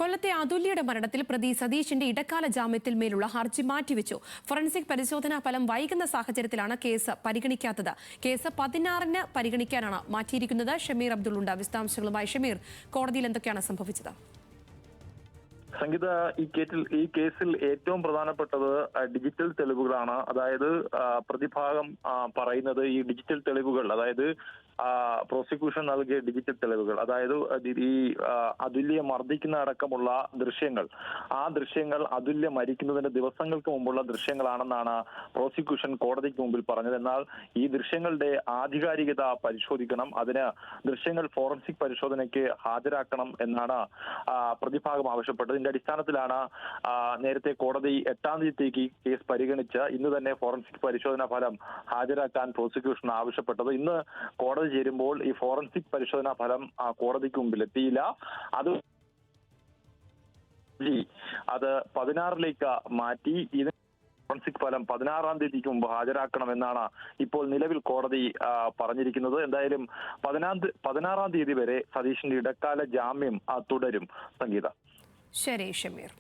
കൊല്ലത്തെ അതുല്യയുടെ മരണത്തിൽ പ്രതി സതീഷിന്റെ ഇടക്കാല ജാമ്യത്തിൽ മേലുള്ള ഹർജി മാറ്റിവെച്ചു. ഫോറൻസിക് പരിശോധനാ ഫലം വൈകുന്ന സാഹചര്യത്തിലാണ് കേസ് പരിഗണിക്കാത്തത്. കേസ് 16-ന് പരിഗണിക്കാനാണ് മാറ്റിയിരിക്കുന്നത്. ഷമീർ അബ്ദുള്ള വിശദാംശങ്ങളുമായി. ഷമീർ, കോടതിയിൽ എന്തൊക്കെയാണ് സംഭവിച്ചത്? സംഗീത, ഈ കേസിൽ ഏറ്റവും പ്രധാനപ്പെട്ടത് ഡിജിറ്റൽ തെളിവുകളാണ്. അതായത് പ്രതിഭാഗം പറയുന്നത് ഈ ഡിജിറ്റൽ തെളിവുകൾ, അതായത് പ്രോസിക്യൂഷൻ നൽകിയ ഡിജിറ്റൽ തെളിവുകൾ, അതായത് ഈ അതുല്യ മർദ്ദിക്കുന്ന അടക്കമുള്ള ദൃശ്യങ്ങൾ, ആ ദൃശ്യങ്ങൾ അതുല്യ മരിക്കുന്നതിന് ദിവസങ്ങൾക്ക് മുമ്പുള്ള ദൃശ്യങ്ങളാണെന്നാണ് പ്രോസിക്യൂഷൻ കോടതിക്ക് മുമ്പിൽ പറഞ്ഞത്. എന്നാൽ ഈ ദൃശ്യങ്ങളുടെ ആധികാരികത പരിശോധിക്കണം, അതിന് ദൃശ്യങ്ങൾ ഫോറൻസിക് പരിശോധനയ്ക്ക് ഹാജരാക്കണം എന്നാണ് പ്രതിഭാഗം ആവശ്യപ്പെട്ടത്. ഇതിന്റെ അടിസ്ഥാനത്തിലാണ് നേരത്തെ കോടതി 8-ാം തീയതിക്ക് കേസ് പരിഗണിച്ച് ഇന്ന് തന്നെ ഫോറൻസിക് പരിശോധനാ ഫലം ഹാജരാക്കാൻ പ്രോസിക്യൂഷൻ ആവശ്യപ്പെട്ടത്. ഇന്ന് കോടതി ചേരുമ്പോൾ ഈ ഫോറൻസിക് പരിശോധനാ ഫലം കോടതിക്ക് മുമ്പിൽ എത്തിയില്ല. അത് 16-ലേക്ക് മാറ്റി ഇത് ഫോറൻസിക് ഫലം 16-ാം തീയതിക്ക് മുമ്പ് ഹാജരാക്കണമെന്നാണ് ഇപ്പോൾ നിലവിൽ കോടതി പറഞ്ഞിരിക്കുന്നത്. എന്തായാലും 16-ാം തീയതി വരെ സതീഷിന്റെ ഇടക്കാല ജാമ്യം തുടരും. സംഗീത. ശരി ഷമീർ.